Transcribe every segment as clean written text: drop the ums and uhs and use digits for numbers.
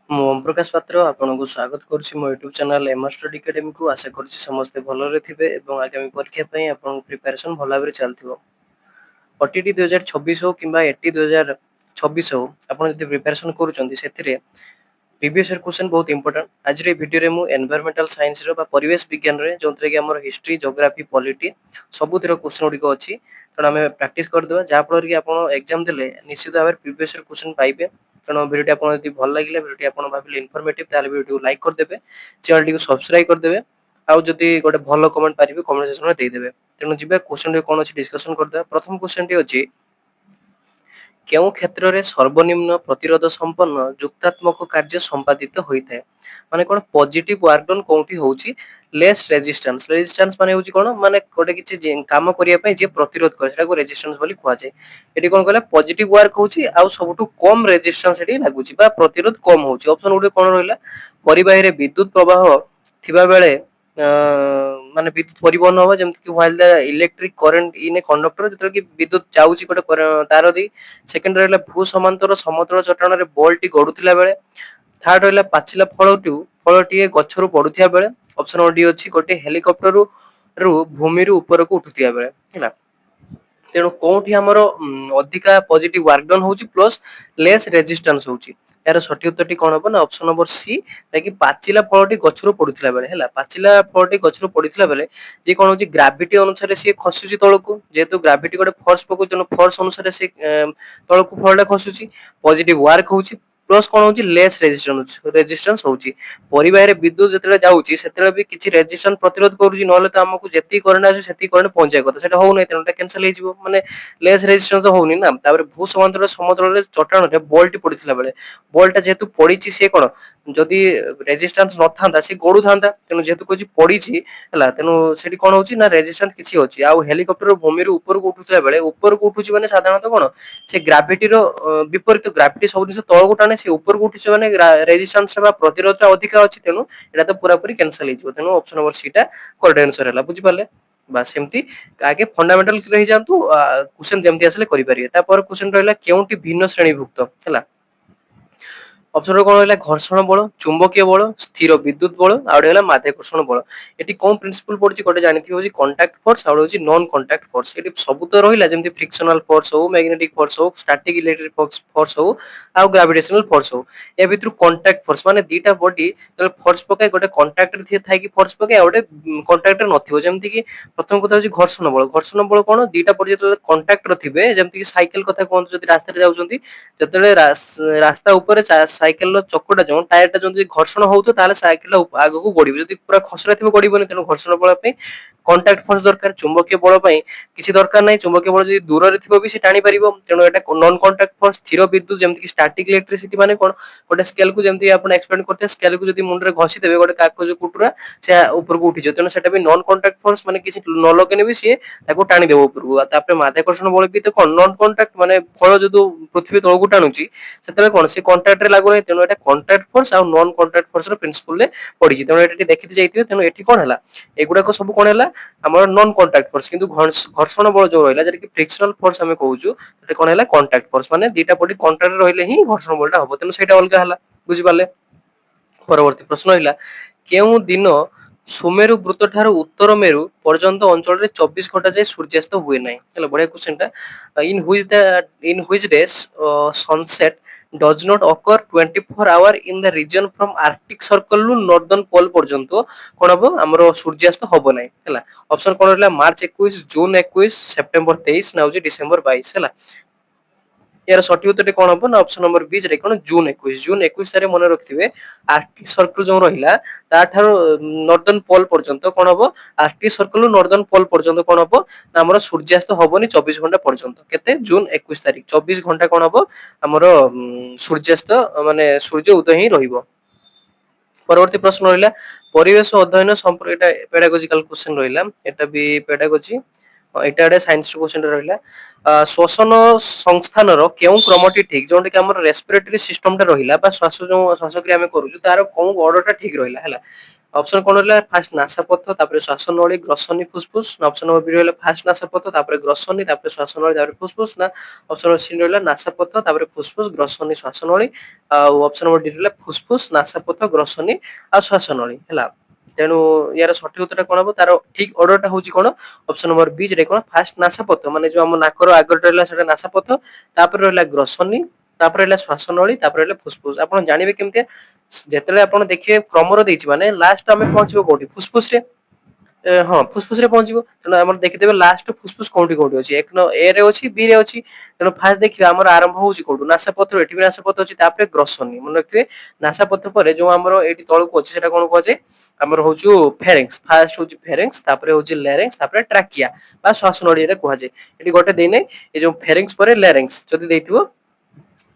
ମୁଁ ଓମ୍ ପ୍ରକାଶ ପାତ୍ର ଆପଣଙ୍କୁ ସ୍ୱାଗତ କରୁଛି ମୋ ୟୁଟ୍ୟୁବ୍ ଚ୍ୟାନେଲ୍ ଏମ୍ ଷ୍ଟଡି ଏକାଡେମୀକୁ। ଆଶା କରୁଛି ସମସ୍ତେ ଭଲରେ ଥିବେ ଏବଂ ଆଗାମୀ ପରୀକ୍ଷା ପାଇଁ ଆପଣଙ୍କ ପ୍ରିପାରେସନ୍ ଭଲ ଭାବରେ ଚାଲିଥିବ। OTT 2026 ହଉ କିମ୍ବା AT 2026 ହଉ, ଆପଣ ଯଦି ପ୍ରିପାରେସନ୍ କରୁଛନ୍ତି ସେଥିରେ प्रीवियस ईयर क्वेश्चन बहुत इंपोर्टेंट। आज रे वीडियो रे मु एनवायरमेंटल साइंस रो बा परिवेश विज्ञान रे जोंतरे कि हमर हिस्ट्री ज्योग्राफी पॉलिटी सब थिरो क्वेश्चन गुडी को अछि, त हमें प्रैक्टिस कर देबा जा फल कि आपण एग्जाम देले निश्चित भाबे प्रीवियस ईयर क्वेश्चन पाइबे। तेणु वीडियो आपण यदि भल लागिले वीडियो आपण भाबिले इन्फॉर्मेटिव ताले वीडियो लाइक कर देबे, चैनल टी को सब्सक्राइब कर देबे, आउ जदि गोटे भल कमेंट पारिबे कमेंट सेक्शन में दे देबे। तेणु जिबे क्वेश्चन रे कोन अछि डिस्कशन कर देबा। प्रथम क्वेश्चन टी अछि, केउ क्षेत्र रे सर्वनिम्न प्रतिरोध संपन्न जुक्तात्मक कार्य संपादित होइथाय। माने कोन पॉजिटिव वर्क डन कोउठी होउची लेस रेजिस्टेंस। रेजिस्टेंस माने होउची कोन माने कोटे किछि काम करिया पय जे प्रतिरोध करे सेटा को रेजिस्टेंस बोली कुआ जाय। एटी कोन कहले पॉजिटिव वर्क होउची आ सबटु कम रेजिस्टेंस एटी लागुची बा प्रतिरोध कम होउची। ऑप्शन गुटे कोन रहला, परिबाही रे विद्युत प्रवाह थिबा बेले माने विद्युत परिवहन होबा जेमति कि while the electric current in a conductor जतरे कि विद्युत जाउची कोटे तार दी। सेकंड रहला भू समांतर समतल चट्टान रे बॉल टी गडुथिला बेले। थर्ड रहला पाचिला फळटी गछरु पडुथिया बेले। ऑप्शन डी अछि गोटे हेलिकॉप्टर रु भूमि रु ऊपर को उठुथिया बेले हैला। तेणु कोठी हमर अधिका पॉजिटिव वर्क डन होउची प्लस लेस रेजिस्टेंस होउची। यार सठिक उत्तर टी कोन हबो ना ऑप्शन नंबर सी, कि पाचिला फळटी गछरु पडुथिला बेले हैला। पाचिला फळटी गछरु पडुथिला बेले जे कोन होची ग्रेविटी अनुसार से खसुची तळकू, जेतु ग्रेविटी गोटे फोर्स पकोच फोर्स अनुसार से तळकू फळटा खसुची, पॉजिटिव वर्क होउची प्लस कोन होची लेस रेजिस्टेंस होउची। परिबाही रे विद्युत जतले जाउची सेतले भी किछि रेजिस्टेंस प्रतिरोध करूची, नहले त हमकु जेति करंट आसी सेति करंट पहुंचाय କଥା सेटा होउ नै, तेनु टा कैंसिल हे जिवो माने लेस रेजिस्टेंस होउनी ना। तापर भू समांतर समतल रे चट्टान रे बॉल टी पडिथिला बेले बॉल टा जेतु पडिची से कोन जदि रेजिस्टेंस न थांदा से गडु थांदा, तेनु जेतु कोची पडिची हैला, तेनु सेठी कोन होउची ना रेजिस्टेंस किछि होची। आ हेलिकॉप्टर भूमि रु ऊपर को उठुथिला बेले ऊपर को उठुची माने साधारणतः कोन से ग्रेविटी रो विपरीत ग्रेविटी सब जिंस तळकू टाणे, से ऊपर को उठुची माने रेजिस्टेंस बा प्रतिरोध अधिका अछि, तेनु एटा तो पूरा पूरी कैंसिल हे जिवो। तेनु ऑप्शन नंबर सी टा करेक्ट आंसर हैला, बुझि पाले। बास सेमती आगे फंडामेंटल रहि जांतु, क्वेश्चन जेमती आसले करि परिबे। तापर क्वेश्चन रहला केउंटी भिन्न श्रेणीभुक्त हैला। ऑप्शन कोन रहला, घर्षण बल, चुंबकीय बल, स्थिर विद्युत बल, आउड हैला माध्याकर्षण बल। एटी कोन प्रिंसिपल पडची कोटे जानिथिबो होची कांटेक्ट फोर्स आउड होची नॉन कांटेक्ट फोर्स। एटी सब तो रहिला जेमती फ्रिक्शनल फोर्स हो, मैग्नेटिक फोर्स हो, स्टैटिक इलेक्ट्रिक फोर्स हो, आ ग्रेविटेशनल फोर्स हो। ए भितरु कांटेक्ट फोर्स माने दीटा बॉडी तले फोर्स पकाय गोटे कांटेक्ट रे थाय कि फोर्स पकाय गोटे कांटेक्ट रे नथिबो। जेमति कि प्रथम कथा होची घर्षण बल। घर्षण बल कोन दीटा बॉडी जतले कांटेक्ट रे थिबे, जेमति कि साइकिल कथा कोन जदि रास्ता रे जाउचंती जतले रास्ता ऊपर साइकिल रो चक्कटा जो टायर टा जदि घर्षण होउतो ताले साइकिल आगु को बढ़िबो, जदि पूरा खसरा थिबो बढ़िबोनी। तेनु घर्षण बल पे कांटेक्ट फोर्स दरकार। चुंबकीय बल पई किछि दरकार नै, चुंबकीय बल जदि दूर रे थिबो भी से टाणी परिबो। तेनु एटा नॉन कांटेक्ट फोर्स। स्थिर विद्युत जेमति कि स्टैटिक इलेक्ट्रिसिटी माने कोन गोटे स्केल को जेमति आपण एक्सप्लेन करते स्केल को जदि मुंड रे घसी देबे गोटे कागज कुटुरा से ऊपर को उठी जे, तेनु सेटा भी नॉन कांटेक्ट फोर्स माने किछि न लगेने भी से ताको टाणी देबो ऊपर को। तापर माध्याकर्षण बल भी तो कोन नॉन कांटेक्ट माने फळ जदु पृथ्वी तळको टाणुची सेतले कोन से कांटेक्ट रे लागु नै। तेनु एटा कांटेक्ट फोर्स आ नॉन कांटेक्ट फोर्स रो प्रिंसिपल रे पडिची। तेनु एटा देखिते जाइतिबे। तेनु एठी कोन हला, एगुडा को सब कोन हला हमर नॉन कांटेक्ट फोर्स, किंतु घर्षण बल जो रहला जेटा कि फ्रिक्शनल फोर्स हमें कहउछु सेटा कोन हला कांटेक्ट फोर्स। माने दीटा बॉडी कांटेक्ट रे रहले ही घर्षण बलटा हबो। तेनु सेटा अलगा हला, बुझि पाले। परवर्ती प्रश्न हइला, केउ दिन सुमेरु वृत्त ठारू उत्तर मेरु पर्यंत अंचल रे 24 घंटा जाय सूर्यास्त हुए नै। चलो बढ़िया क्वेश्चन टा। In which days sunset does not occur 24 hour in the region from arctic circle ରୁ northern pole पर्यंत कोन हबो हमरो सूर्यास्त हबो नै हैला। ऑप्शन कोन रहला, मार्च 21, जून 21, सेप्टेम्बर 23 ना होची डिसेंबर 22 हैला। यार सठिक उत्तर कोन हबो ना ऑप्शन नंबर बी जे कोन जून 21। जून 21 तारे मन रखिबे आर्कटिक सर्कल जो रहिला ता थारो नॉर्दर्न पोल पर्यंत कोन हबो, आर्कटिक सर्कल ରୁ नॉर्दर्न पोल पर्यंत कोन हबो ना हमरो सूर्यास्त हबोनी 24 घंटा पर्यंत। केते जून 21 तारिख 24 घंटा कोन हबो हमरो सूर्यास्त माने सूर्य उदय ही रहिबो। परवर्ती प्रश्न रहिला, परिवेश अध्ययन संपर्क एटा पेडागोजिकल क्वेश्चन रहिला। एटा भी पेडागोजी एटा एटा साइंस क्वेश्चन रहिला। श्वसन संस्थान रो केउ क्रमटी ठीक, जोंटे कि हमर रेस्पिरेटरी सिस्टम टा रहिला बा श्वास जो श्वासक्रिया हम करूछु तार कोउ ऑर्डर टा ठीक रहिला हैला। অপশন কোন রহিলা ফার্স্ট নাସାପଥ তাପରେ ଶ୍ୱାସନଳୀ ଗ୍ରସନୀ ଫୁସଫୁସ ନା ଅପସନ ନମ୍ବର ବି ରହିଲା ଫାର୍ଷ୍ଟ ନାସାପଥ ତାପରେ ଗ୍ରସନୀ ତାପରେ ଶ୍ୱାସନଳୀ ତାପରେ ଫୁସଫୁସ ନା ଅପସନ ନମ୍ବର ସି ରହିଲା ନାସାପଥ ତାପରେ ଫୁସଫୁସ ଗ୍ରସନୀ ଶ୍ୱାସନଳୀ ଆଉ ଅପସନ ନମ୍ବର ଡି ରହିଲା ଫୁସଫୁସ ନାସାପଥ ଗ୍ରସନୀ ଆଉ ଶ୍ୱାସନଳୀ ହେଲା। ତେଣୁ ୟାର ସଠିକ ଉତ୍ତରଟା କଣ ହବ ତାର ଠିକ ଅର୍ଡରଟା ହଉଛି କଣ ଅପସନ ନମ୍ବର ବି ଯେଟା କଣ ଫାର୍ଷ୍ଟ ନାସାପଥ ମାନେ ଯୋଉ ଆମ ନାକର ଆଗରେ ରହିଲା ସେଟା ନାସାପଥ ତାପରେ ରହିଲା ଗ୍ରସନୀ ତାପରେ ରହିଲା ଶ୍ୱାସନଳୀ ତାପରେ ରହିଲା ଫୁସଫୁସ ଆପଣ ଜାଣିବେ କେମିତି ଯେତେବେଳେ ଆପଣ ଦେଖିବେ କ୍ରମର ଦେଇଛି ମାନେ ଲାଷ୍ଟ ଆମେ ପହଞ୍ଚିବ କୋଉଠି ଫୁସଫୁସ ରେ ହଁ ଫୁସଫୁସ ରେ ପହଞ୍ଚିବ ତେଣୁ ଆମର ଦେଖିଦେବେ ଲାଷ୍ଟ ଫୁସଫୁସ କୋଉଠି କୋଉଠି ଅଛି ଏକ ଏ ରେ ଅଛି ବି ରେ ଅଛି ତେଣୁ ଫାର୍ଷ୍ଟ ଦେଖିବା ଆମର ଆରମ୍ଭ ହଉଛି କୋଉଠୁ ନାସାପଥ ଏଠି ବି ନାସାପଥ ଅଛି ତାପରେ ଗ୍ରସନୀ ମନେ ରଖିବେ ନାସାପଥ ପରେ ଯୋଉ ଆମର ଏଇଠି ତଳକୁ ଅଛି ସେଟା କଣ କୁହାଯାଏ ଆମର ହଉଛି ଫେରେନ୍ସ ଫାର୍ଷ୍ଟ ହଉଛି ଫେରେନ୍ସ ତାପରେ ହଉଛି ଲ୍ୟାରିଙ୍ଗ୍ସ ତାପରେ ଟ୍ରାକିଆ ବା ଶ୍ୱାସନଳୀ ଏଟା କୁହାଯାଏ ଏଠି ଗୋଟେ ଦେଇନାହିଁ ଏ ଯୋଉ ଫେରେନ୍ସ ପରେ ଲ୍ୟାରିଙ୍ଗ୍ସ ଯଦି ଦେଇଥିବ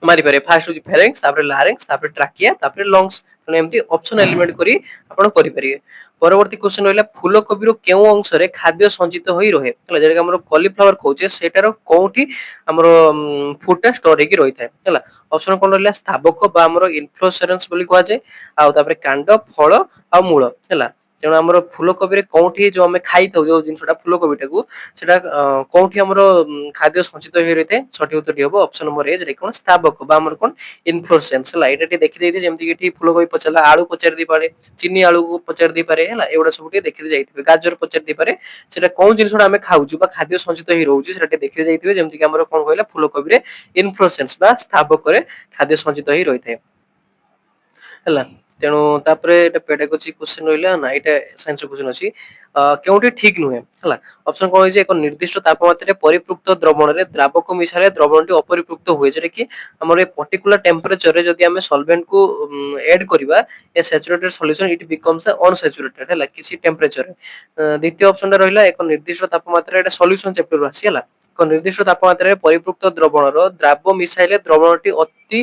ମାରିପାରିବେ ଫାର୍ଷ୍ଟ ହଉଛି ଫେରେନ୍ସ ତାପରେ ଲାରିଙ୍ଗ୍ସ ତାପରେ ଟ୍ରାକିଆ ତାପରେ ଲଙ୍ଗସ ତେଣୁ ଏମିତି ଅପସନ ଏଲିମେଣ୍ଟ କରି ଆପଣ କରିପାରିବେ। ପରବର୍ତ୍ତୀ କ୍ୱେଶ୍ଚନ ରହିଲା ଫୁଲକୋବିର କେଉଁ ଅଂଶରେ ଖାଦ୍ୟ ସଞ୍ଚିତ ହୋଇ ରହେ ହେଲା ଯେଟାକି ଆମର କଲିଫ୍ଲାୱାର କହୁଛେ ସେଇଟାର କୋଉଠି ଆମର ଫୁଡଟା ଷ୍ଟୋର ହେଇକି ରହିଥାଏ ହେଲା ଅପସନ କଣ ରହିଲା ସ୍ଥାବକ ବା ଆମର ଇନଫ୍ଲୋରେସନ୍ସ ବୋଲି କୁହାଯାଏ ଆଉ ତାପରେ କାଣ୍ଡ ଫଳ ଆଉ ମୂଳ ହେଲା ତେଣୁ ଆମର ଫୁଲକୋବିରେ କୋଉଠି ଯୋଉ ଆମେ ଖାଇଥାଉ ଯୋଉ ଜିନିଷଟା ଫୁଲକୋବିଟାକୁ ସେଟା କୋଉଠି ଆମର ଖାଦ୍ୟ ସଞ୍ଚିତ ହୋଇ ରହିଥାଏ ସଠିକ ଉତ୍ତରଟି ହବ ଅପସନ ନମ୍ବର ଏ ଯେଟା କଣ ସ୍ଥାବକ ବା ଆମର କଣ ଇନଫ୍ଲୋରେସନ୍ସ ହେଲା ଏଇଟା ଟିକେ ଦେଖିଦେଇଥିବେ ଯେମିତି କି ଏଠି ଫୁଲକୋବି ପଚାରିଲା ଆଳୁ ପଚାରି ଦେଇପାରେ ଚିନି ଆଳୁକୁ ପଚାରି ଦେଇପାରେ ହେଲା ଏଗୁଡା ସବୁ ଟିକେ ଦେଖିଦେଇ ଯାଇଥିବେ ଗାଜର ପଚାରି ଦେଇପାରେ ସେଟା କୋଉ ଜିନିଷଟା ଆମେ ଖାଉଛୁ ବା ଖାଦ୍ୟ ସଞ୍ଚିତ ହେଇ ରହୁଛି ସେଟା ଟିକେ ଦେଖି ଯାଇଥିବେ ଯେମିତି କି ଆମର କଣ କହିଲା ଫୁଲକୋବିରେ ଇନଫ୍ଲୋରେସନ୍ସ ବା ସ୍ଥାବକରେ ଖାଦ୍ୟ ସଞ୍ଚିତ ହେଇ ରହିଥାଏ ହେଲା ତେଣୁ ତାପରେ ଏଟା ପେଡାଗୋଜି କ୍ୱେଶ୍ଚନ ରହିଲା ନା ଏଇଟା ସାଇନ୍ସ କ୍ୱେଶ୍ଚନ ଅଛି କେଉଁଠି ଠିକ ନୁହେଁ ହେଲା ଅପସନ କଣ ହେଇଛି ଏକ ନିର୍ଦ୍ଦିଷ୍ଟ ତାପମାତ୍ରାରେ ପରିପୃକ୍ତ ଦ୍ରବଣରେ ଦ୍ରାବକ ମିଶାଇଲେ ଦ୍ରବଣଟି ଅପରିପୃକ୍ତ ହୁଏ ଯେଟା କି ଆମର ଏ ପର୍ଟିକୁଲାର ଟେମ୍ପରେଚରରେ ଯଦି ଆମେ ସଲଭେଣ୍ଟକୁ ଏଡ କରିବା ଏ ସ୍ୟାଚୁରେଟେଡ ସଲ୍ୟୁସନ ଇଟ ବିକମ୍ସ ଅନସ୍ୟାଚୁରେଟେଡ ହେଲା କିଛି ଟେମ୍ପରେଚରରେ ଦ୍ୱିତୀୟ ଅପସନଟା ରହିଲା ଏକ ନିର୍ଦ୍ଦିଷ୍ଟ ତାପମାତ୍ରାରେ ଏଟା ସଲ୍ୟୁସନ ଚାପ୍ଟରରୁ ଆସି ହେଲା ଏକ ନିର୍ଦ୍ଦିଷ୍ଟ ତାପମାତ୍ରାରେ ପରିପୃକ୍ତ ଦ୍ରବଣର ଦ୍ରାବ ମିଶାଇଲେ ଦ୍ରବଣଟି ଅତି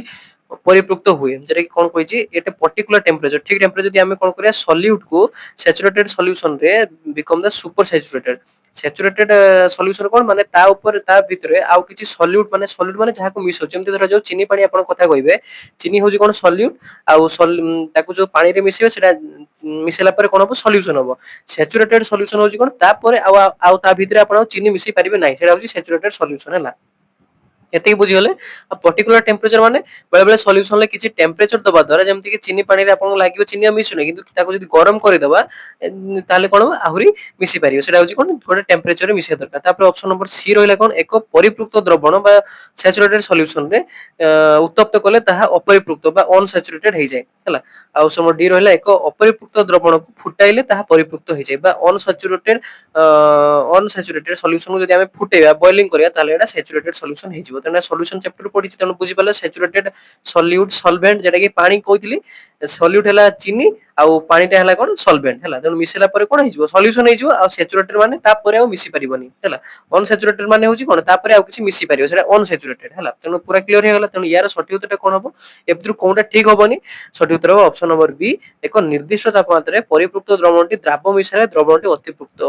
ପରିପୃକ୍ତ ହୁଏ যেটা কি কোন কইছি এটা পার্টিকুলার টেম্পারেচর ঠিক টেম্পারেচর যদি আমি কোন করিয়া সলিউট কু স্যাচুরেটেড সলিউশন রে বিকম দা সুপার স্যাচুরেটেড স্যাচুরেটেড সলিউশন কোন মানে তা উপরে তা ভিতরে আউ কিছু সলিউট মানে যাহাকু মিশো যেমতি ধরা যাও চিনি পানি আপন কথা কইবে চিনি হଉଛି কোন সলিউট আউ তাকু जो পানি রে মিশিবে সেটা মিশাইলা পরে কোন হবো সলিউশন হবো স্যাচুরেটেড সলিউশন হଉଛି কোন তারপরে আউ তা ভিতরে আপন চিনি মিশাই পারিবে নাই সেটা হଉଛି স্যাচুরেটেড সলিউশন ହେଲା এତିକି ବୁଝିଗଲେ ଆଉ ପର୍ଟିକୁଲାର ଟେମ୍ପରେଚର ମାନେ ବେଳେ ବେଳେ ସଲ୍ୟୁସନରେ କିଛି ଟେମ୍ପରେଚର ଦବା ଦ୍ୱାରା ଯେମିତି କି ଚିନି ପାଣିରେ ଆପଣଙ୍କୁ ଲାଗିବ ଚିନି ଆଉ ମିଶୁନି କିନ୍ତୁ ତାକୁ ଯଦି ଗରମ କରିଦବା ତାହେଲେ କଣ ହବ ଆହୁରି ମିଶି ପାରିବ ସେଟା ହଉଛି କଣ ଗୋଟେ ଟେମ୍ପରେଚରରେ ମିଶିବା ଦରକାର ତାପରେ ଅପସନ ନମ୍ବର ସି ରହିଲା କଣ ଏକ ପରିପୃକ୍ତ ଦ୍ରବଣ ବା ସ୍ୟାଚୁରେଟେଡ ସଲ୍ୟୁସନରେ ଉତ୍ତପ୍ତ କଲେ ତାହା ଅପରିପୃକ୍ତ ବା ଅନସ୍ୟାଚୁରେଟେଡ ହେଇଯାଏ ହେଲା ଆଉ ସମ ଡି ରହିଲା ଏକ ଅପରିପୃକ୍ତ ଦ୍ରବଣକୁ ଫୁଟାଇଲେ ତାହା ପରିପୃକ୍ତ ହେଇଯାଏ ବା ଅନସ୍ୟାଚୁରେଟେଡ ସଲ୍ୟୁସନକୁ ଯଦି ଆମେ ଫୁଟେଇବା ବଏଲିଂ କରିବା ତାହେଲେ ଏଟା ସ୍ୟାଚୁରେଟେଡ ସଲ୍ୟୁସନ ହେଇଯିବ ତେଣୁ ସଲ୍ୟୁସନ ଚାପ୍ଟର ପଢିଛି ତେଣୁ ବୁଝିପାରିଲେ ସ୍ୟାଚୁରେଟେଡ ସଲ୍ୟୁଟ ସଲଭେଣ୍ଟ যেটা কি ପାଣି କହିଥିଲି ସଲ୍ୟୁଟ ହେଲା ଚିନି ଆଉ ପାଣିଟା ହେଲା କଣ ସଲଭେଣ୍ଟ ହେଲା ତେଣୁ ମିଶେଇଲା ପରେ କଣ ହେଇଯିବ ସଲ୍ୟୁସନ ହେଇଯିବ ଆଉ ସ୍ୟାଚୁରେଟେଡ ମାନେ ତାପରେ ଆଉ ମିଶି ପାରିବନି ହେଲା ଅନସ୍ୟାଚୁରେଟେଡ ମାନେ ହଉଛି କଣ ତାପରେ ଆଉ କିଛି ମିଶି ପାରିବ ସେଟା ଅନସ୍ୟାଚୁରେଟେଡ ହେଲା ତେଣୁ ପୁରା କ୍ଲିୟର ହେଇଗଲା ତେଣୁ ୟାର ସଠିକ ଉତ୍ତରଟା କଣ ହବ ଏ ଭିତରୁ କୋଉଟା ଠିକ ହବନି ସଠିକ ଉତ୍ତର ହବ ଅପସନ ନମ୍ବର ବି ଏକ ନିର୍ଦ୍ଦିଷ୍ଟ ତାପମାତ୍ରାରେ ପରିପୃକ୍ତ ଦ୍ରବଣଟି ଦ୍ରାବ ମିଶାଇଲେ ଦ୍ରବଣଟି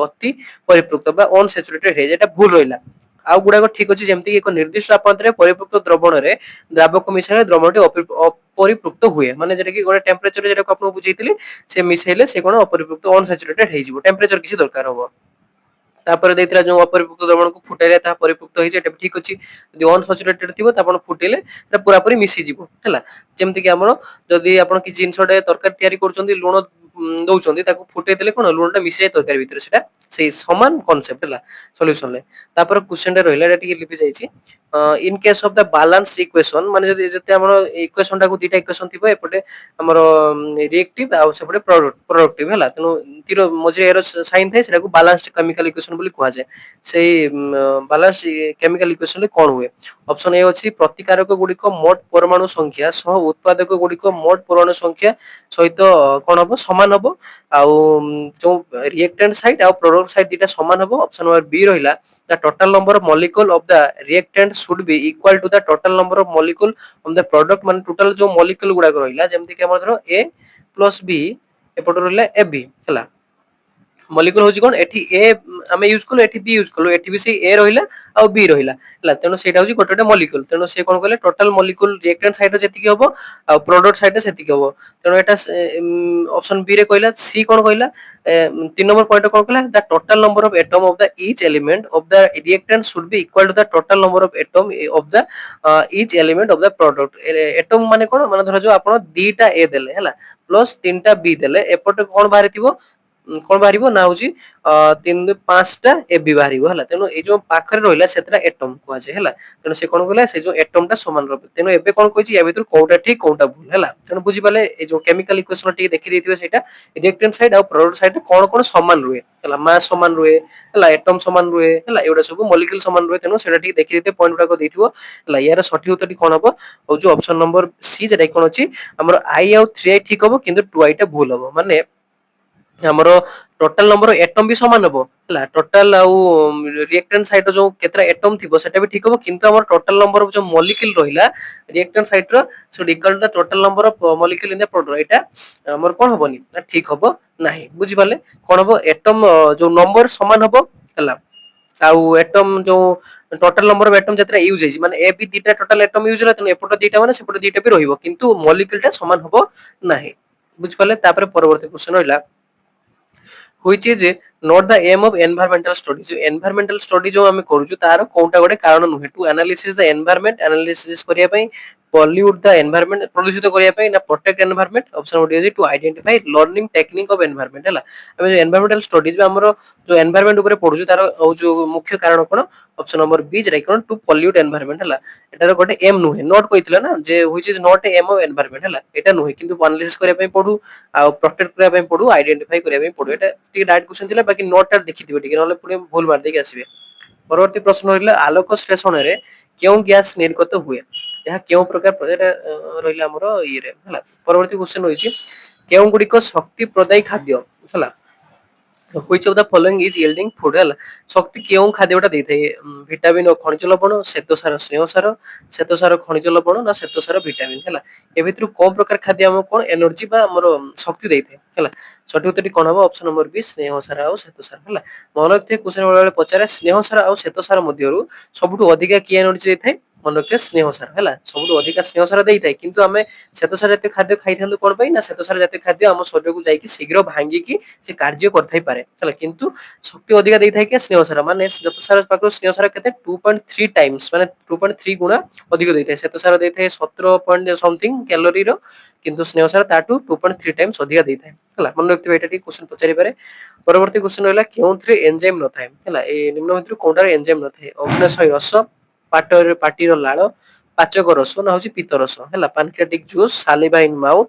ଅତି ପରିପୃକ୍ତ ବା ଅନସ୍ୟାଚୁରେଟେଡ ହେଇଯାଏ ଏଟା ଭୁଲ ରହିଲା ଆଉ ଗୁଡାକ ଠିକ ଅଛି ଯେମିତି ଏକ ନିର୍ଦ୍ଦିଷ୍ଟ ତାପମାତ୍ରାରେ ପରିପୃକ୍ତ ଦ୍ରବଣରେ ଦ୍ରାବକ ମିଶାଇଲେ ଦ୍ରବଣଟି ଅପରିପୃକ୍ତ ହୁଏ ମାନେ ଯେଟା କି ଗୋଟେ ଟେମ୍ପରେଚର ଯେଟାକୁ ଆପଣଙ୍କୁ ବୁଝେଇଥିଲି ସେ ମିଶାଇଲେ ସେ କଣ ଅପରିପୃକ୍ତ ଅନସ୍ୟାଚୁରେଟେଡ ହେଇଯିବ ଟେମ୍ପରେଚର କିଛି ଦରକାର ହବ ତାପରେ ଦେଇଥିଲା ଯୋଉ ଅପରିପୃକ୍ତ ଦ୍ରବଣକୁ ଫୁଟାଇଲେ ତାହା ପରିପୃକ୍ତ ହେଇଯାଏ ଏଟା ଠିକ ଅଛି ଯଦି ଅନସ୍ୟାଚୁରେଟେଡ ଥିବ ତ ଆପଣ ଫୁଟେଇଲେ ସେଟା ପୁରାପୁରି ମିଶିଯିବ ହେଲା ଯେମିତି କି ଆମର ଯଦି ଆପଣ କିଛି ଜିନିଷଟେ ତରକାରୀ ତିଆରି କରୁଛନ୍ତି ଲୁଣ ଦଉଛନ୍ତି ତାକୁ ଫୁଟେଇ ଦେଲେ କଣ ଲୁଣଟା ମିଶିଯାଏ ତରକାରୀ ଭିତରେ ସେଟା ସେଇ ସମାନ କନସେପ୍ଟ ହେଲା ସଲ୍ୟୁସନରେ ତାପରେ କ୍ୱେଶ୍ଚନଟା ରହିଲା ଏଟା ଟିକେ ଲିଭି ଯାଇଛି in case of the balance equation ମାନେ ଯଦି ଯେତେ ଆମର ଇକ୍ୱେସନ ଟାକୁ ଦିଟା ଇକ୍ୱେସନ ଥିବ ଏପଟେ ଆମର ରିଏକ୍ଟିଭ ଆଉ ସେପଟେ ପ୍ରଡକ୍ଟିଭ ହେଲା ତେଣୁ ତୀର ମଝିରେ ଏର ସାଇନ୍ ଥାଏ ସେଟାକୁ ବାଲାନ୍ସଡ କେମିକାଲ ଇକ୍ୱେସନ ବୋଲି କୁହାଯାଏ ସେଇ ବାଲାନ୍ସ କେମିକାଲ ଇକ୍ୱେସନରେ କଣ ହୁଏ ଅପସନ ଏ ଅଛି ପ୍ରତିକାରକ ଗୁଡିକ ମୋଟ ପରମାଣୁ ସଂଖ୍ୟା ସହ ଉତ୍ପାଦକ ଗୁଡିକ ମୋଟ ପରମାଣୁ ସଂଖ୍ୟା ସହିତ କଣ ହବ ସମାନ ହବ ଆଉ ଯୋଉ ରିଏକ୍ଟାଣ୍ଟ ସାଇଡ ଆଉ ପ୍ରଡକ୍ଟ ସାଇଡ ଦିଟା ସମାନ ହବ ଅପସନ ନମ୍ବର ବି ରହିଲା the total number of molecule of the reactant should be equal to the total number of molecule of the product ମାନେ total ଯୋଉ molecule ଗୁଡାକ ରହିଲା ଯେମିତି କି ଆମର ଧର a plus b ଏପଟେ ରହିଲା ab ହେଲା मॉलिक्यूल होची कोन एठी ए आमे यूज कलो एठी बी यूज कलो एठी भी से ए रहिला आ बी रहिला हला तेनो सेटा होची गोटे मॉलिक्यूल तेनो से कोन कहले टोटल मॉलिक्यूल रिएक्टेंट साइड जेति की हबो आ प्रोडक्ट साइड सेति की हबो तेनो एटा ऑप्शन बी रे कहला सी कोन कहला 3 नंबर पॉइंट कोन कहला the total number of atom of the each element of the reactant should be equal to the total number of atom of the each element of the product atom माने कोन माने धर जो आपण दीटा ए देले हला प्लस तीनटा बी देले एपटे कोन बाहरी थिबो कोन बाहरिबो ना होची 3 5टा ए बी बाहरिबो हला तेनो ए जो पाखरे रहिला सेतरा एटम को जे हला तेनो से कोन कहला से जो एटम टा समान रहबे तेनो एबे कोन कहची या भीतर कोउटा ठीक कोउटा भूल हला तेनो बुझी पाले ए जो केमिकल इक्वेशन टी देखि देथिबे सेटा रिएक्टेंट साइड और प्रोडक्ट साइड कोन कोन समान रुहे हला मास समान रुहे हला एटम समान रुहे हला एउडा सब मॉलिक्यूल समान रुहे तेनो सेटा ठीक देखि देते पॉइंट गुडा को देथिबो हला यार सठिक उत्तर टी कोन हबो और जो ऑप्शन नंबर सी जेटा कोन अछि हमर आई और 3i ठीक हबो किंतु 2i टा भूल हबो माने हमर टोटल नंबर एटम भी समान हबो हला टोटल आउ रिएक्टेंट साइड जो केतरा एटम थिबो सेटा भी ठीक हबो किंतु हमर टोटल नंबर जो मॉलिक्यूल रहिला रिएक्टेंट साइड रो so equal the total number of molecule in the product एटा हमर कोन हबोनी ठीक हबो नाही बुझी पाले कोन हबो एटम जो नंबर समान हबो हला आउ एटम जो टोटल नंबर ऑफ एटम जतरा यूज हेजी माने ए बी दीटा टोटल एटम यूज रहतन एपटो दीटा माने सेपटो दीटा भी रहिबो किंतु मॉलिक्यूल टा समान हबो नाही बुझ पाले तापर परवर्ती क्वेश्चन होइला which is not the aim of environmental study जो environmental study जो हमें करू तार कोनटा गोटे कारण नुहे to analysis the environment analysis करिया पई पॉल्यूट द एनवायरनमेंट प्रदूषित करिया पई ना प्रोटेक्ट एनवायरनमेंट ऑप्शन ओडी अछि to identify learning technique of environment हला हमें जो एनवायरनमेंटल स्टडीज में हमरो जो एनवायरनमेंट ऊपर पढु तार जो मुख्य कारण कोन ऑप्शन नंबर बी जेटा कोन टू पॉल्यूट एनवायरनमेंट हला एटार गोटे एम नुहे नॉट कहितला ना जे which is not a aim of environment हला एटा नुहे किंतु एनालिसिस करिया पई पढु आ प्रोटेक्ट करिया पई पढु आइडेंटिफाई करिया पई पढु एटा टी डाइट क्वेश्चन थिला बाकी नोट टा देखि दिबो ठीक नले पुणे भूल मार देके आसीबे परवर्ती प्रश्न होइला आलोक संश्लेषण रे क्यों गैस निर्गत हुए यह क्यों प्रकार एटा रहिला हमरो ई रे हला परवर्ती क्वेश्चन होइछि क्यों गुडी को शक्ति प्रदायी खाद्य हला which of the following is yielding food हला शक्ति केउ खाद्यटा देथै विटामिन और खनिज लवण श्वेतसार स्नेहसार खनिज लवण ना श्वेतसार विटामिन हला ए भितरु कोन प्रकार खाद्य हम कोन एनर्जी बा हमर शक्ति देथै हला सठिक उत्तर कोन हबो ऑप्शन नंबर बी स्नेहसार और श्वेतसार हला मन रखते क्वेश्चन वाला पचारे स्नेहसार और श्वेतसार मध्यरु सबटु अधिका की एनर्जी देथै मन रखते स्नेहसार हला सबटु अधिका स्नेहसार देथै किंतु हमें श्वेतसार जाते खाद्य खाइथांदु कोन पई ना श्वेतसार जाते खाद्य हम शरीर को जाई कि शीघ्र भांगी की से कार्य करथाई पारे हला किंतु शक्ति अधिका देथाय के स्नेहसार माने श्वेतसार पाखरो स्नेहसार केते 2.3 टाइम्स माने 2.3 गुणा अधिक देथाय श्वेतसार देथाय 17 पॉइंट समथिंग कैलोरी रो किंतु स्नेहसार ताटू 2.3 टाइम्स अधिका देथाय हला मन रखते एटा ठीक क्वेश्चन पचारि पारे परवर्ती क्वेश्चन होला केउथरे एंजाइम नथाय हला ए निम्न भितरु कोनटार एंजाइम नथाय अग्नाशय रस पाटीर लाळ पाचक रस ना होची पित्त रस हला pancreatic juice saliva in mouth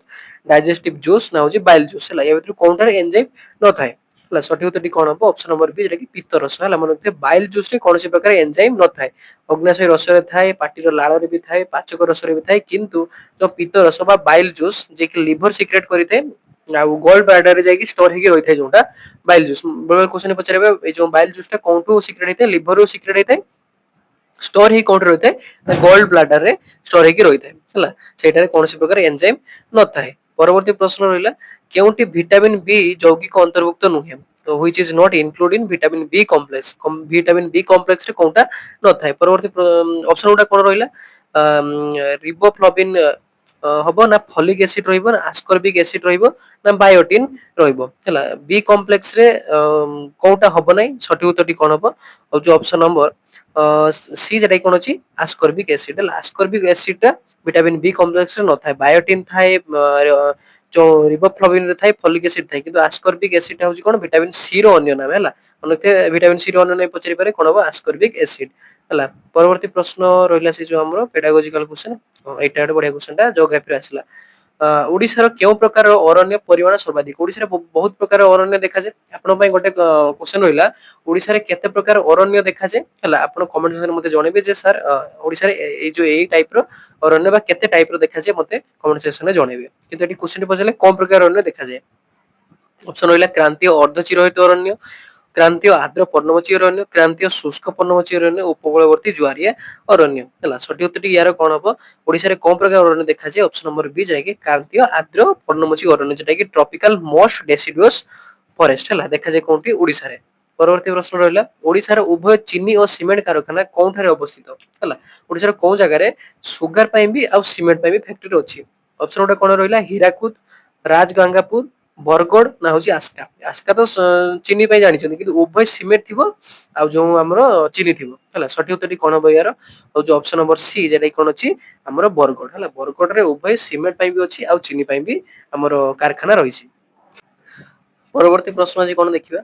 digestive juice ना होची बाइल जूस हला ए भितरु कोनटार एंजाइम नथाय हला सठिक उत्तर कोन हबो ऑप्शन नंबर बी जेटा कि पित्त रस हला मन रखते बाइल जूस रे कोनोसी प्रकार एंजाइम नथाय अग्नाशय रस रे थाए पाटीर लाळ रे भी थाए पाचक रस रे भी थाए किंतु जो पित्त रस बा बाइल जूस जे कि लिवर सीक्रेट करिते आ गोल्ड ब्लैडर रे जाई स्टोर हेकी रहिथाय जोटा बाइल जूस बबल क्वेश्चन पचरेबे ए जो बाइल जूस टा कोनटू सीक्रेट हेते लिवर रो सीक्रेट हेते स्टोर ही कोन रहते गोल्ड ब्लैडर रे स्टोर हेकी रहिथाय हला सेटारे कोनोसी प्रकार एंजाइम नथाय परवर्ती प्रश्न रहिला केउटी विटामिन बी यौगिक अंतर्भुक्त नुहे तो which is not include in vitamin B complex vitamin B complex रे कोनटा नथाय परवर्ती ऑप्शन उडा कोन रहिला रिबोफ्लाविन हबो ना फॉलिक एसिड रहिबो ना आस्कॉर्बिक एसिड रहिबो ना बायोटिन रहिबो हला बी कॉम्प्लेक्स रे कोनटा हबो नै सठिक उत्तर कोन हबो और जो ऑप्शन नंबर सी जेटा कोन अछि आस्कॉर्बिक एसिड हला आस्कॉर्बिक एसिड टा विटामिन बी कॉम्प्लेक्स रे नथाय बायोटिन थाए जो रिबोफ्लाविन रे थाए फॉलिक एसिड थाए किंतु आस्कॉर्बिक एसिड टा होछि कोन विटामिन सी रो अन्य नाम हला मनके विटामिन सी रो अन्य नाम पचरि पारे कोन हबो आस्कॉर्बिक एसिड हला परवर्ती प्रश्न रहिला से जो हमरो पेडागोजिकल क्वेश्चन एटा एटा बढ़िया क्वेश्चन टा ज्योग्राफी रे आसिला ओडिसा रो केउ प्रकार अरण्य परिमाण सर्वाधिक ओडिसा रे बहुत प्रकार अरण्य देखा जाय आपन पय गोटे क्वेश्चन रहिला ओडिसा रे केते प्रकार अरण्य देखा जाय हला आपन कमेंट सेक्शन मते जणेबे जे सर ओडिसा रे ए जो एई टाइप रो अरण्य बा केते टाइप रो देखा जाय मते कमेंट सेक्शन में जणेबे किंतु एटी क्वेश्चन पछले कोन प्रकार अरण्य देखा जाय ऑप्शन रहिला क्रांतीय अर्धचिरहित अरण्य क्रांतीय आर्द्र पर्णमोची अरण्य क्रांतीय शुष्क पर्णमोची अरण्य उपकूलवर्ती ज्वारीय अरण्य हला सठी उत्तर यार कोन हबो ओडिसा रे कोन प्रकार अरण्य देखा जाय ऑप्शन नंबर बी जाय कि क्रांतीय आर्द्र पर्णमोची अरण्य जेटा कि ट्रॉपिकल मोस्ट डेसिडुअस ଫରେଷ୍ଟ ହେଲା ଦେଖାଯାଏ କୋଉଠି ଓଡିଶାରେ। ପରବର୍ତ୍ତୀ ପ୍ରଶ୍ନ ରହିଲା ଓଡିଶାର ଉଭୟ ଚିନି ଓ ସିମେଣ୍ଟ କାରଖାନା କୋଉଠାରେ ଅବସ୍ଥିତ ହେଲା। ଓଡିଶାର କୋଉ ଜାଗାରେ ସୁଗାର ପାଇଁ ବି ଆଉ ସିମେଣ୍ଟ ପାଇଁ ବି ଫ୍ୟାକ୍ଟ୍ରି ଅଛି। ଅପସନ ଗୋଟେ କଣ ରହିଲା ହୀରାକୁଦ, ରାଜଗଙ୍ଗାପୁର, ବରଗଡ଼ ନା ହଉଛି ଆସ୍କା। ଆସ୍କା ତ ଚିନି ପାଇଁ ଜାଣିଛନ୍ତି କିନ୍ତୁ ଉଭୟ ସିମେଣ୍ଟ ଥିବ ଆଉ ଯୋଉ ଆମର ଚିନି ଥିବ ହେଲା। ସଠିକ ଉତ୍ତରଟି କଣ ହବ ୟାର ହଉଛି ଅପସନ ନମ୍ବର ସି ଯେଟା କଣ ଅଛି ଆମର ବରଗଡ଼ ହେଲା। ବରଗଡ଼ରେ ଉଭୟ ସିମେଣ୍ଟ ପାଇଁ ବି ଅଛି ଆଉ ଚିନି ପାଇଁ ବି ଆମର କାରଖାନା ରହିଛି। ପରବର୍ତ୍ତୀ ପ୍ରଶ୍ନ ଅଛି କଣ ଦେଖିବା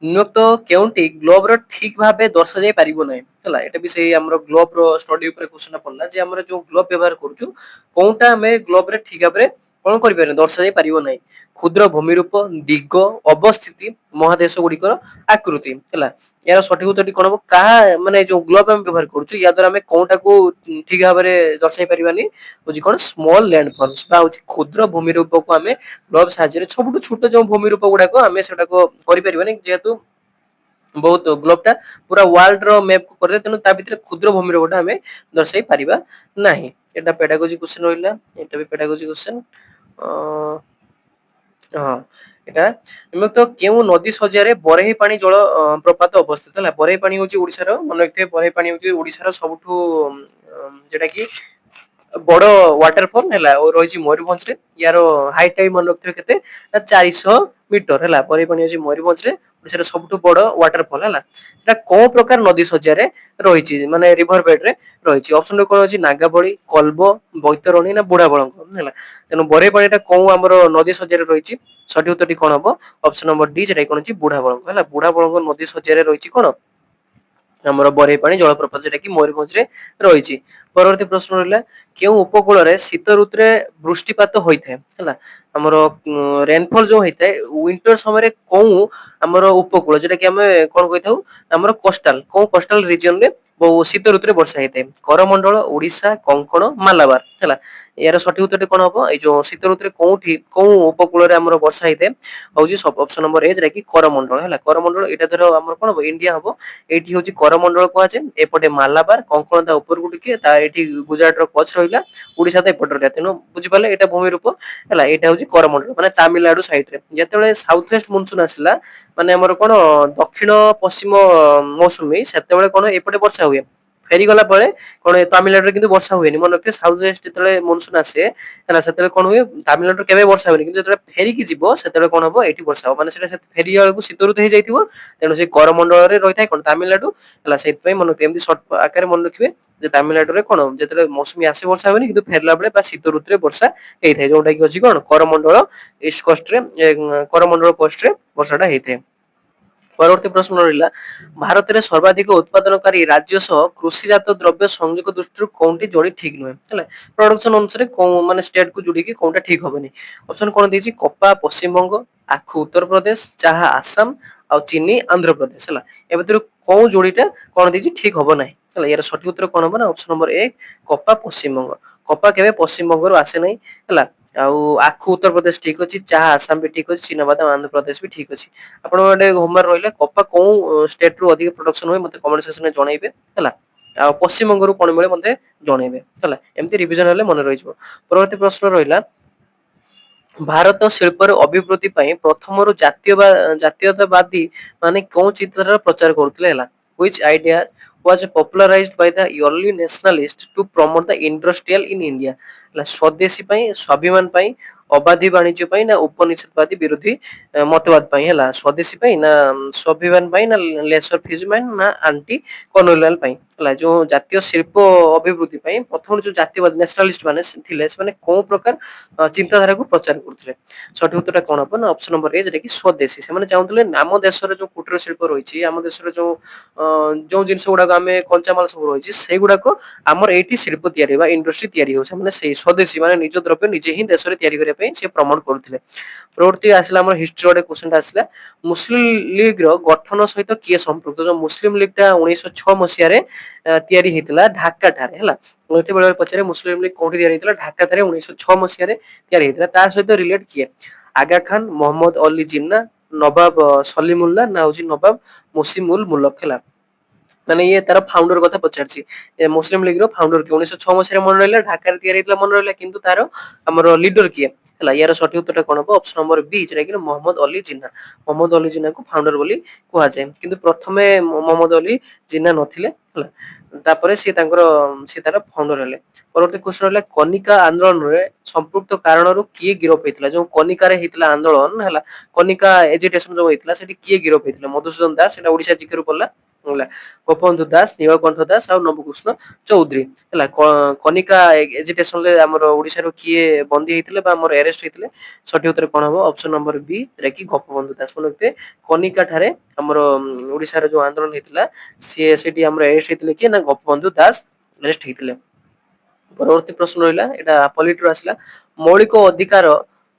ନିମ୍ନୋକ୍ତ କେଉଁଟି ଗ୍ଲୋବ ର ଠିକ ଭାବେ ଦର୍ଶା ଯାଇ ପାରିବ ନାହିଁ ହେଲା। ଏଟା ବି ସେଇ ଆମର ଗ୍ଲୋବ ର ଷ୍ଟଡି ଉପରେ କ୍ୱେଶ୍ଚନ ପଡିଲା ଯେ ଆମର ଯୋଉ ଗ୍ଲୋବ ବ୍ୟବହାର କରୁଛୁ କୋଉଟା ଆମେ ଗ୍ଲୋବ ରେ ଠିକ ଭାବରେ କଣ କରିପାରିବା ଦର୍ଶା ଯାଇ ପାରିବ ନାହିଁ। କ୍ଷୁଦ୍ର ଭୂମିରୂପ, ଦିଗ, ଅବସ୍ଥିତି, ମହାଦେଶ ଗୁଡିକର ଆକୃତି ହେଲା। ଏହାର ସଠିକ ଉତ୍ତରଟି କଣ ହବ କାହା ମାନେ ଯୋଉ ଗ୍ଲୋବ ଆମେ ବ୍ୟବହାର କରୁଛୁ ୟା ଦ୍ୱାରା ଆମେ କୋଉଟାକୁ ଠିକ ଭାବରେ ଦର୍ଶାଇ ପାରିବାନି ହଉଛି କଣ ସ୍ମଲ ଲ୍ୟାଣ୍ଡ ଫର୍ମସ ବା ହଉଛି କ୍ଷୁଦ୍ର ଭୂମି ରୂପକୁ ଆମେ ଗ୍ଲୋବ ସାହାଯ୍ୟରେ ସବୁଠୁ ଛୋଟ ଯୋଉ ଭୂମି ରୂପ ଗୁଡାକ ଆମେ ସେଟାକୁ କରିପାରିବାନି ଯେହେତୁ ବହୁତ ଗ୍ଲୋବ ଟା ପୁରା ୱାର୍ଲଡ ର ମ୍ୟାପ କରିଥାଏ ତେଣୁ ତା ଭିତରେ କ୍ଷୁଦ୍ର ଭୂମିର ଗୋଟେ ଆମେ ଦର୍ଶାଇ ପାରିବା ନାହିଁ। ଏଟା ପେଡାଗୋଜି କ୍ୱେଶ୍ଚନ ରହିଲା। ଏଟା ବି ପେଡାଗୋଜି କ୍ୱେଶ୍ଚନ ହଁ ଏଟା ନିମ୍ନୋକ୍ତ କେଉଁ ନଦୀ ଶଯ୍ୟାରେ ବରେହି ପାଣି ଜଳ ପ୍ରପାତ ଅବସ୍ଥିତ ହେଲା। ବରେହି ପାଣି ହଉଛି ଓଡିଶାର ମନେ ରଖିଥିବେ ବରେହି ପାଣି ହଉଛି ଓଡିଶାର ସବୁଠୁ ଯେଟା କି ବଡ ୱାଟରଫଲ ହେଲା ଓ ରହିଛି ମୟୂରଭଞ୍ଜରେ। ୟାର ହାଇଟ ଟା ବି ମନେ ରଖିଥିବେ କେତେ ନା 400 ମିଟର ହେଲା। ବରେହି ପାଣି ଅଛି ମୟୂରଭଞ୍ଜରେ ଓଡିଶାର ସବୁଠୁ ବଡ ୱାଟରଫଲ ହେଲା। ସେଟା କୋଉ ପ୍ରକାର ନଦୀ ଶଯ୍ୟାରେ ରହିଛି ମାନେ ରିଭର ବେଡ ରେ ରହିଛି। ଅପସନ କଣ ଅଛି ନାଗାବଳୀ, କଲବ, ବୈତରଣୀ ନା ବୁଢା ବଳଙ୍କ ହେଲା। ତେଣୁ ବରେହି ପାଣି ଟା କୋଉ ଆମର ନଦୀ ଶଯ୍ୟାରେ ରହିଛି ସଠିକ ଉତ୍ତରଟି କଣ ହବ ଅପସନ ନମ୍ବର ଡି ସେଟା କଣ ଅଛି ବୁଢା ବଳଙ୍କ ହେଲା। ବୁଢା ବଳଙ୍କ ନଦୀ ଶଯ୍ୟାରେ ରହିଛି କଣ ଆମର ବରେହି ପାଣି ଜଳପ୍ରପାତ ସେଟା କି ମୟୂରଭଞ୍ଜରେ ରହିଛି। ପରବର୍ତ୍ତୀ ପ୍ରଶ୍ନ ରହିଲା କେଉଁ ଉପକୂଳରେ ଶୀତ ଋତୁରେ ବୃଷ୍ଟିପାତ ହୋଇଥାଏ ହେଲା। ଆମର ରେନଫଲ ଯୋଉ ହେଇଥାଏ ୱିଣ୍ଟର ସମୟରେ କୋଉ ଆମର ଉପକୂଳ ଯୋଉଟା କି ଆମେ କଣ କହିଥାଉ ଆମର କୋଷ୍ଟାଲ କୋଉ କୋଷ୍ଟାଲ ରିଜିଅନ ରେ ବହୁ ଶୀତ ଋତୁରେ ବର୍ଷା ହେଇଥାଏ। କରମଣ୍ଡଳ, ଓଡିଶା, କଙ୍କଣ, ମାଲାବାର ହେଲା। ଏହାର ସଠିକ ଉତ୍ତରଟି କଣ ହବ ଏଇ ଯୋଉ ଶୀତ ଋତୁରେ କୋଉଠି କୋଉ ଉପକୂଳରେ ଆମର ବର୍ଷା ହେଇଥାଏ ହଉଛି ଅପସନ ନମ୍ବର ଏ ଯେଟା କି କରମଣ୍ଡଳ ହେଲା। କରମଣ୍ଡଳ ଏଇଟା ଧର ଆମର କଣ ହବ ଇଣ୍ଡିଆ ହବ ଏଇଠି ହଉଛି କରମଣ୍ଡଳ କୁହାଯାଏ। ଏପଟେ ମାଲାବାର କଙ୍କଣ ତା ଉପରକୁ ଟିକେ ତା ଏଇଠି ଗୁଜୁରାଟ ର କଚ୍ଛ ରହିଲା ଓଡିଶା ତ ଏପଟ ରହିଲା ତେଣୁ ବୁଝିପାରିଲେ ଏଇଟା ଭୂମି ରୂପ ହେଲା। ଏଇଟା ହଉଛି କରମଣ୍ଡଳ ମାନେ ତାମିଲନାଡୁ ସାଇଡ ରେ ଯେତେବେଳେ ସାଉଥ ୱେଷ୍ଟ ମନସୁନ ଆସିଲା ମାନେ ଆମର କଣ ଦକ୍ଷିଣ ପଶ୍ଚିମ ମୌସୁମୀ ସେତେବେଳେ କଣ ଏପଟେ ବର୍ଷା ହୁଏ। ଫେରିଗଲା ପରେ କଣ ତାମିଲନାଡୁରେ କିନ୍ତୁ ବର୍ଷା ହୁଏନି। ମନେ ରଖିଥିବେ ସାଉଥ ୱେଷ୍ଟ ଯେତେବେଳେ ମନସୁନ ଆସେ ହେଲା ସେତେବେଳେ କଣ ହୁଏ ତାମିଲନାଡୁରେ କେବେ ବର୍ଷା ହୁଏନି କିନ୍ତୁ ଯେତେବେଳେ ଫେରିକି ଯିବ ସେତେବେଳେ କଣ ହବ ଏଇଠି ବର୍ଷା ହବ ମାନେ ସେଟା ଫେରିଲା ବେଳକୁ ଶୀତ ଋତୁ ହେଇଯାଇଥିବ ତେଣୁ ସେ କରମଣ୍ଡଳରେ ରହିଥାଏ କଣ ତାମିଲନାଡୁ ହେଲା। ସେଇଥିପାଇଁ ମନେ ରଖିବେ ଏମିତି ସର୍ଟ ଆକାରରେ ମନେ ରଖିବେ ଯେ ତାମିଲନାଡୁରେ କଣ ଯେତେବେଳେ ମୌସୁମୀ ଆସେ ବର୍ଷା ହୁଏନି କିନ୍ତୁ ଫେରିଲା ବେଳେ ବା ଶୀତ ଋତୁରେ ବର୍ଷା ହେଇଥାଏ ଯୋଉଟା କି ଅଛି କଣ କରମଣ୍ଡଳ ଇଷ୍ଟ କୋଷ୍ଟରେ କରମଣ୍ଡଳ କୋଷ୍ଟରେ ବର୍ଷାଟା ହେଇଥାଏ। ପରବର୍ତ୍ତୀ ପ୍ରଶ୍ନ ରହିଲା ଭାରତରେ ସର୍ବାଧିକ ଉତ୍ପାଦନକାରୀ ରାଜ୍ୟ ସହ କୃଷିଜାତ ଦ୍ରବ୍ୟ ସଂଯୋଗ ଦୃଷ୍ଟିରୁ କୋଉଠି ଯୋଡି ଠିକ ନୁହେଁ ହେଲା। ପ୍ରଡକ୍ସନ ଅନୁସାରେ କୋଉ ମାନେ ଷ୍ଟେଟ କୁ ଯୋଡିକି କୋଉଟା ଠିକ ହବନି। ଅପସନ କଣ ଦେଇଛି କପା ପଶ୍ଚିମବଙ୍ଗ, ଆଖୁ ଉତ୍ତରପ୍ରଦେଶ, ଚାହା ଆସାମ ଆଉ ଚିନି ଆନ୍ଧ୍ରପ୍ରଦେଶ ହେଲା। ଏ ଭିତରୁ କୋଉ ଯୋଡିଟା କଣ ଦେଇଛି ଠିକ ହବ ନାହିଁ ହେଲା। ୟାର ସଠିକ ଉତ୍ତର କଣ ହବ ନା ଅପସନ ନମ୍ବର ଏକ କପା ପଶ୍ଚିମବଙ୍ଗ। କପା କେବେ ପଶ୍ଚିମବଙ୍ଗରୁ ଆସେ ନାହିଁ ହେଲା। ଆଉ ଆଖୁ ଉତ୍ତରପ୍ରଦେଶ ଠିକ ଅଛି, ଚାହା ଆସାମ ବି ଠିକ ଅଛି, ଚିନାବାଦାମ ଆନ୍ଧ୍ରପ୍ରଦେଶ ବି ଠିକ ଅଛି। ଆପଣ ଗୋଟେ ହୋମୱାର୍କ ରହିଲା କପା କୋଉ ଷ୍ଟେଟ ରୁ ଅଧିକ ପ୍ରଡକ୍ସନ ହୁଏ ମତେ କମେଣ୍ଟ ସେକ୍ସନରେ ଜଣେଇବେ ହେଲା। ଆଉ ପଶ୍ଚିମବଙ୍ଗରୁ କଣ ମିଳେ ମତେ ଜଣେଇବେ ହେଲା। ଏମିତି ରିଭିଜନ ହେଲେ ମନେ ରହିଯିବ। ପରବର୍ତ୍ତୀ ପ୍ରଶ୍ନ ରହିଲା ଭାରତ ଶିଳ୍ପର ଅଭିବୃଦ୍ଧି ପାଇଁ ପ୍ରଥମରୁ ଜାତୀୟତାବାଦୀ ମାନେ କୋଉ ଚିନ୍ତାଧାରା ପ୍ରଚାର କରୁଥିଲେ ହେଲା। which idea was popularized by the early nationalists to promote the industrial in India ହେଲା। ସ୍ୱଦେଶୀ ପାଇଁ ସ୍ୱାଭିମାନ ପାଇଁ ଅବାଧି ବାଣିଜ୍ୟ ପାଇଁ ନା ଉପନିଷେଧବାଦୀ ବିରୋଧୀ ମତବାଦ ପାଇଁ ହେଲା। ସ୍ୱଦେଶୀ ପାଇଁ ନା ସ୍ୱାଭିମାନ ପାଇଁ ନା ଲେସର ଫିଜ ପାଇଁ ନା ଆଣ୍ଟି କଲୋନିଆଲ ପାଇଁ ହେଲା। ଯୋଉ ଜାତୀୟ ଶିଳ୍ପ ଅଭିବୃଦ୍ଧି ପାଇଁ ପ୍ରଥମରୁ ଯୋଉ ଜାତୀୟବାଦୀ ନ୍ୟାସନାଲିଷ୍ଟ ମାନେ ଥିଲେ ସେମାନେ କୋଉ ପ୍ରକାର ଚିନ୍ତାଧାରାକୁ ପ୍ରଚାର କରୁଥିଲେ। ସଠିକ ଉତ୍ତରଟା କଣ ହବ ନା ଅପସନ ନମ୍ବର ଏ ଯେଟା କି ସ୍ୱଦେଶୀ। ସେମାନେ ଚାହୁଁଥିଲେ ଆମ ଦେଶର ଯୋଉ କୁଟୀର ଶିଳ୍ପ ରହିଛି ଆମ ଦେଶର ଯୋଉ ଜିନିଷ ଗୁଡାକ ଆମେ କଞ୍ଚାମାଲ ସବୁ ରହିଛି ସେଇଗୁଡାକ ଆମର ଏଇଠି ଶିଳ୍ପ ତିଆରି ବା ଇଣ୍ଡଷ୍ଟ୍ରି ତିଆରି ହଉଛି ମାନେ ସେଇ ସ୍ୱଦେଶୀ ମାନେ ନିଜ ଦ୍ରବ୍ୟ ନିଜେ ହିଁ ଦେଶରେ ତିଆରି କରିବା ପାଇଁ ସେ ପ୍ରମୋଟ କରୁଥିଲେ। ପରବର୍ତ୍ତୀ ଆସିଲା ଆମର ହିଷ୍ଟ୍ରି ଗୋଟେ କ୍ୱେଶ୍ଚନଟା ଆସିଲା ମୁସଲିମ ଲିଗ ର ଗଠନ ସହିତ କିଏ ସମ୍ପୃକ୍ତ। ଯୋଉ ମୁସଲିମ ଲିଗ ଟା 1906 ମସିହାରେ ତିଆରି ହେଇଥିଲା ଢାକା ଠାରେ ହେଲା। ବେଳେ ପଚାରେ ମୁସଲିମ ଲିଗ କୋଉଠି ତିଆରି ହେଇଥିଲା ଢାକା ଠାରେ 1906 ମସିହାରେ ତିଆରି ହେଇଥିଲା। ତା ସହିତ ରିଲେଟ କିଏ ଆଗା ଖାନ, ମହମ୍ମଦ ଅଲି ଜିନ୍ନା, ନବାବ ସଲିମୁଲ୍ଲାହ ନା ହଉଛି ନବାବ ମୁସିମୁଲ ମୁଲକ ହେଲା। ମାନେ ଇଏ ତାର ଫାଉଣ୍ଡର କଥା ପଚାରିଛି। ମୁସଲିମ ଲିଗର ଫାଉଣ୍ଡର କିଏ? 1906 ମସିହାରେ ମନେ ରହିଲା, ଢାକାରେ ତିଆରି ହେଇଥିଲା ମନେ ରହିଲା, କିନ୍ତୁ ତାର ଆମର ଲିଡର କିଏ ହେଲା? ୟାର ସଠିକ ଉତ୍ତରଟା କଣ ହବ? ଅପସନ ନମ୍ବର ବି, ଯୋଉଟା କି ମହମ୍ମଦ ଅଲି ଜିନ୍ନା। ମହମ୍ମଦ ଅଲି ଜିନ୍ନାକୁ ଫାଉଣ୍ଡର ବୋଲି କୁହାଯାଏ, କିନ୍ତୁ ପ୍ରଥମେ ମହମ୍ମଦ ଅଲି ଜିନ୍ନା ନଥିଲେ ହେଲା। ତାପରେ ସେ ତାର ଫାଉଣ୍ଡର ହେଲେ। ପରବର୍ତ୍ତୀ କ୍ୱେଶ୍ଚନ ହେଲା, କନିକା ଆନ୍ଦୋଳନରେ ସମ୍ପୃକ୍ତ କାରଣରୁ କିଏ ଗିରଫ ହେଇଥିଲା? ଯୋଉ କନିକାରେ ହେଇଥିଲା ଆନ୍ଦୋଳନ ହେଲା, କନିକା ଏଜିଟେସନ ଯୋଉ ହେଇଥିଲା, ସେଠି କିଏ ଗିରଫ ହେଇଥିଲା? ମଧୁସୂଦନ ଦାସ, ସେଟା ଓଡିଶା ଜିକେ ରୁ ପଡିଲା ହେଲା। ଗୋପବନ୍ଧୁ ଦାସ, ନୀଳକଣ୍ଠ ଦାସ ଆଉ ନବକୃଷ୍ଣ ଚୌଧୁରୀ ହେଲା। କନିକା ଏଜିଟେସନରେ ଆମର ଓଡିଶାରୁ କିଏ ବନ୍ଦୀ ହେଇଥିଲେ ବା ଆମର ଆରେଷ୍ଟ ହେଇଥିଲେ? ସଠିକ ଉତ୍ତର କଣ ହବ? ଅପସନ ନମ୍ବର ବି, ଯାହା କି ଗୋପବନ୍ଧୁ ଦାସ। ମାନେ କନିକା ଠାରେ ଆମର ଓଡିଶାର ଯୋଉ ଆନ୍ଦୋଳନ ହେଇଥିଲା, ସିଏ ସେଠି ଆମର ଆରେଷ୍ଟ ହେଇଥିଲେ କିଏ? ନା ଗୋପବନ୍ଧୁ ଦାସ ଆରେଷ୍ଟ ହେଇଥିଲେ। ପରବର୍ତ୍ତୀ ପ୍ରଶ୍ନ ରହିଲା, ଏଟା ପଲିଟିରୁ ଆସିଲା। ମୌଳିକ ଅଧିକାର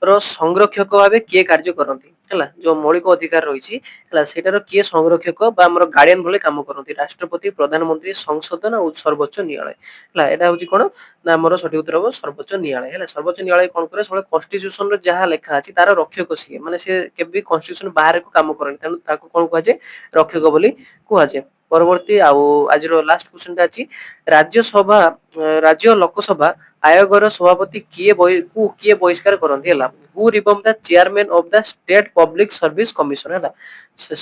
ର ସଂରକ୍ଷକ ଭାବେ କିଏ କାର୍ଯ୍ୟ କରନ୍ତି? ହେଲା, ଯୋଉ ମୌଳିକ ଅଧିକାର ରହିଛି ହେଲା, ସେଇଟାର କିଏ ସଂରକ୍ଷକ ବା ଆମର ଗାର୍ଡିଆନ ଭଳି କାମ କରନ୍ତି? ରାଷ୍ଟ୍ରପତି, ପ୍ରଧାନମନ୍ତ୍ରୀ, ସଂସଦ ନା ସର୍ବୋଚ୍ଚ ନ୍ୟାୟାଳୟ? ହେଲା, ଏଟା ହଉଛି କଣ ନା ଆମର ସଠିକ ଉତ୍ତର ହବ ସର୍ବୋଚ୍ଚ ନ୍ୟାୟାଳୟ। ହେଲା, ସର୍ବୋଚ୍ଚ ନ୍ୟାୟାଳୟ କଣ କରେ? ସବୁବେଳେ କନଷ୍ଟିଚ୍ୟୁସନ ରେ ଯାହା ଲେଖା ଅଛି ତାର ରକ୍ଷକ ସିଏ, ମାନେ ସେ କେବେ ବି କନଷ୍ଟିଚ୍ୟୁସନ ବାହାରକୁ କାମ କରେନି, ତେଣୁ ତାକୁ କଣ କୁହାଯାଏ? ରକ୍ଷକ ବୋଲି କୁହାଯାଏ। ପରବର୍ତ୍ତୀ ଆଉ ଆଜିର ଲାଷ୍ଟ କ୍ୱେଶ୍ଚନ ଟା ଅଛି, ରାଜ୍ୟସଭା ରାଜ୍ୟ ଲୋକସଭା ଆୟୋଗର ସଭାପତି କିଏ ବହିଷ୍କାର କରନ୍ତି? ହେଲା, who remove the chairman of the state public service commission? ହେଲା,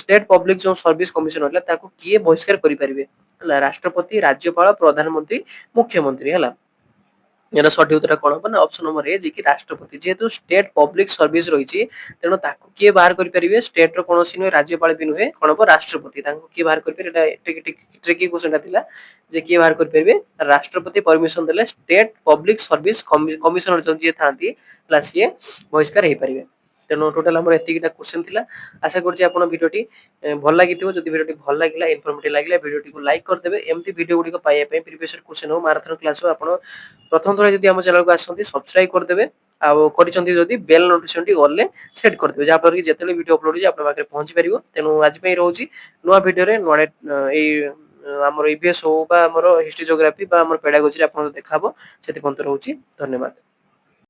ଷ୍ଟେଟ ପବ୍ଲିକ ଯୋଉ ସର୍ଭିସ କମିଶନ ହେଲା, ତାକୁ କିଏ ବହିଷ୍କାର କରିପାରିବେ? ହେଲା, ରାଷ୍ଟ୍ରପତି, ରାଜ୍ୟପାଳ, ପ୍ରଧାନମନ୍ତ୍ରୀ, ମୁଖ୍ୟମନ୍ତ୍ରୀ। ହେଲା, ଏହାର ସଠିକ ଉତ୍ତର କଣ ହବ? ନା ଅପସନ ନମ୍ବର ଏ, ଯେ କି ରାଷ୍ଟ୍ରପତି। ଯେହେତୁ ଷ୍ଟେଟ ପବ୍ଲିକ ସର୍ଭିସ ରହିଛି, ତେଣୁ ତାକୁ କିଏ ବାହାର କରିପାରିବେ? ଷ୍ଟେଟ ର କୌଣସି ନୁହେଁ, ରାଜ୍ୟପାଳ ବି ନୁହେଁ, କଣ ହବ? ରାଷ୍ଟ୍ରପତି। ତାଙ୍କୁ କିଏ ବାହାର କରିପାରିବେ? ଏଟା ଟ୍ରିକି କ୍ୱେଶ୍ଚନ ଟା ଥିଲା, ଯେ କିଏ ବାହାର କରିପାରିବେ? ରାଷ୍ଟ୍ରପତି ପରମିଶନ ଦେଲେ ଷ୍ଟେଟ ପବ୍ଲିକ ସର୍ଭିସ କମିଶନର ଯିଏ ଥାନ୍ତି ହେଲା, ସିଏ ବହିଷ୍କାର ହେଇପାରିବେ। ତେଣୁ ଟୋଟାଲ ଆମର ଏତିକିଟା କ୍ୱେଶ୍ଚନ ଥିଲା। ଆଶା କରୁଛି ଆପଣ ଭିଡିଓଟି ଭଲ ଲାଗିଥିବ। ଯଦି ଭିଡିଓଟି ଭଲ ଲାଗିଲା, ଇନଫର୍ମେଟିଭ ଲାଗିଲା, ଭିଡିଓଟିକୁ ଲାଇକ୍ କରିଦେବେ। ଏମିତି ଭିଡିଓ ଗୁଡିକ ପାଇବା ପାଇଁ, ପ୍ରିଭିୟସ କ୍ୱେଶ୍ଚନ ହଉ, ମାରାଥନ କ୍ଲାସ ହଉ, ଆପଣ ପ୍ରଥମ ଥର ଯଦି ଆମ ଚ୍ୟାନେଲକୁ ଆସନ୍ତି, ସବସ୍କ୍ରାଇବ କରିଦେବେ। ଆଉ କରିଛନ୍ତି ଯଦି ବେଲ ନୋଟିଫିକେସନ ଟି ଅଲ ରେ ସେଟ କରିଦେବେ, ଯାହାଫଳରେ କି ଯେତେବେଳେ ଭିଡିଓ ଅପଲୋଡ ହେଇଛି ଆପଣଙ୍କ ପାଖରେ ପହଞ୍ଚି ପାରିବ। ତେଣୁ ଆଜି ପାଇଁ ରହୁଛି, ନୂଆ ଭିଡିଓରେ ନୂଆ ଏଇ ଆମର ଇଭିଏସ୍ ହଉ ବା ଆମର ହିଷ୍ଟ୍ରି, ଜିଓଗ୍ରାଫି ବା ଆମର ପେଡାଗୋଜି ରେ ଆପଣଙ୍କୁ ଦେଖାହବ। ସେଥିପର୍ଯ୍ୟନ୍ତ ରହୁଛି, ଧନ୍ୟବାଦ।